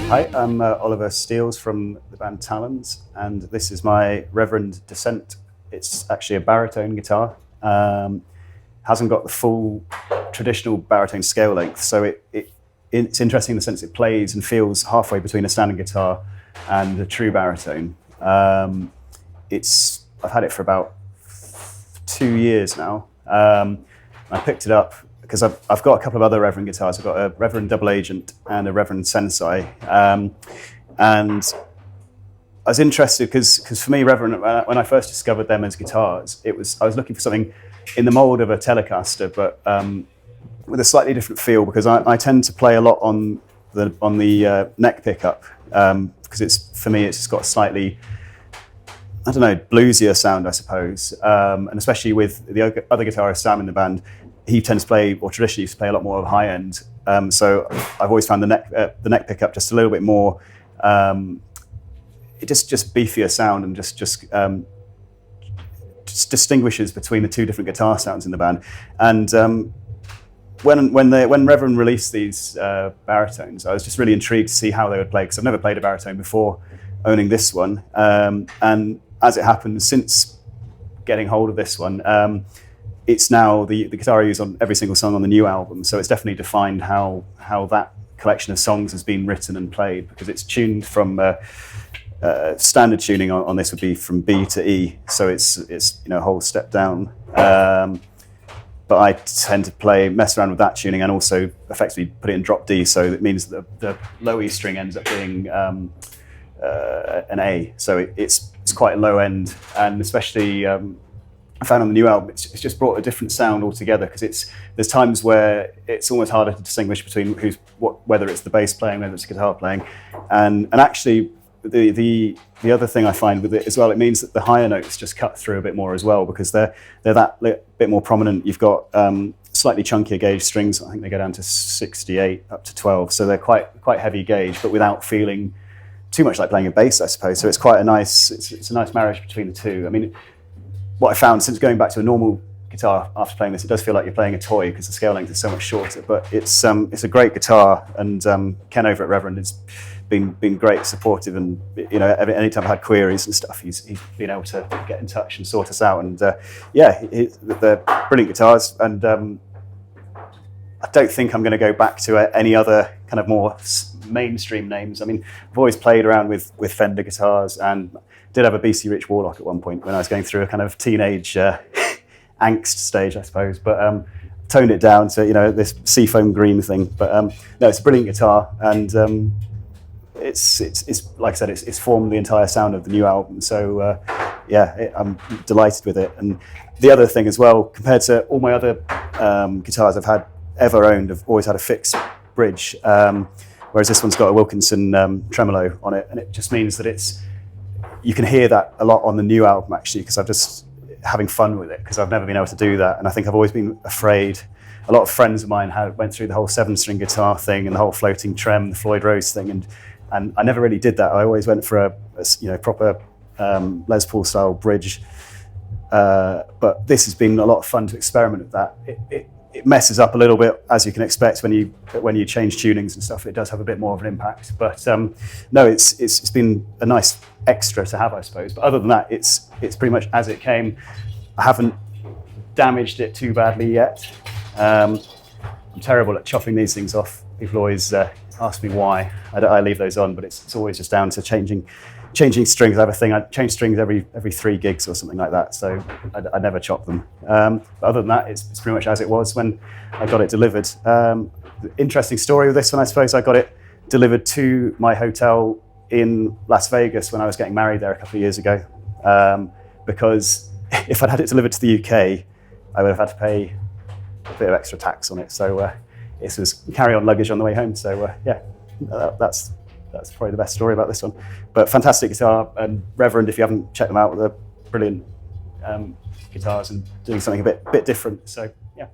Hi, I'm Oliver Steels from the band Talons, and this is my Reverend Descent. It's actually a baritone guitar. Hasn't got the full traditional baritone scale length, so it's interesting in the sense it plays and feels halfway between a standard guitar and a true baritone. I've had it for about 2 years now. I picked it up because I've got a couple of other Reverend guitars. I've got a Reverend Double Agent and a Reverend Sensei. And I was interested because for me, Reverend, when I first discovered them as guitars, I was looking for something in the mold of a Telecaster, but with a slightly different feel, because I tend to play a lot on the neck pickup, because for me it's got a slightly, I don't know, bluesier sound, I suppose, and especially with the other guitarist Sam in the band, he tends to play, or traditionally used to play, a lot more of high end. So I've always found the neck pickup just a little bit more, it just beefier sound, and just distinguishes between the two different guitar sounds in the band. And when Reverend released these baritones, I was just really intrigued to see how they would play, because I've never played a baritone before owning this one. And as it happens, since getting hold of this one, it's now the guitar I use on every single song on the new album. So it's definitely defined how that collection of songs has been written and played, because it's tuned from standard tuning on this would be from B to E. So it's a whole step down. But I tend to mess around with that tuning, and also effectively put it in drop D. So it means that the low E string ends up being an A. So it's quite low end, and especially I found on the new album, it's just brought a different sound altogether, because there's times where it's almost harder to distinguish between whether it's the bass playing, whether it's the guitar playing, and actually the other thing I find with it as well, it means that the higher notes just cut through a bit more as well, because they're that bit more prominent. You've got slightly chunkier gauge strings. I think they go down to 68 up to 12, so they're quite heavy gauge, but without feeling too much like playing a bass, I suppose. So it's quite a nice marriage between the two. I mean, what I found since going back to a normal guitar after playing this, it does feel like you're playing a toy, because the scale length is so much shorter. But it's a great guitar, and Ken over at Reverend has been great, supportive, and anytime I've had queries and stuff, he's been able to get in touch and sort us out. And they're brilliant guitars, and I don't think I'm going to go back to any other kind of more mainstream names. I mean, I've always played around with Fender guitars, and did have a BC Rich Warlock at one point when I was going through a kind of teenage angst stage, I suppose, but toned it down to this seafoam green thing. But no, it's a brilliant guitar, and it's like I said, it's formed the entire sound of the new album. So I'm delighted with it. And the other thing as well, compared to all my other guitars I've ever owned, I've always had a fixed bridge, whereas this one's got a Wilkinson tremolo on it, and it just means that you can hear that a lot on the new album, actually, because I'm just having fun with it, because I've never been able to do that. And I think I've always been afraid. A lot of friends of mine went through the whole 7-string guitar thing and the whole floating trem, the Floyd Rose thing, and I never really did that. I always went for a proper Les Paul style bridge. But this has been a lot of fun to experiment with that. It messes up a little bit, as you can expect when you change tunings and stuff. It does have a bit more of an impact, but no, it's been a nice extra to have, I suppose. But other than that, it's pretty much as it came. I haven't damaged it too badly yet. I'm terrible at chopping these things off. People always ask me why. I leave those on, but it's always just down to changing strings. I have a thing, I change strings every 3 gigs or something like that, so I never chop them. But other than that, it's pretty much as it was when I got it delivered. Interesting story with this one, I suppose. I got it delivered to my hotel in Las Vegas when I was getting married there a couple of years ago, because if I'd had it delivered to the UK, I would have had to pay a bit of extra tax on it. So this was carry-on luggage on the way home. So that's probably the best story about this one. But fantastic guitar, and Reverend, if you haven't checked them out, they're brilliant guitars and doing something a bit different. So yeah.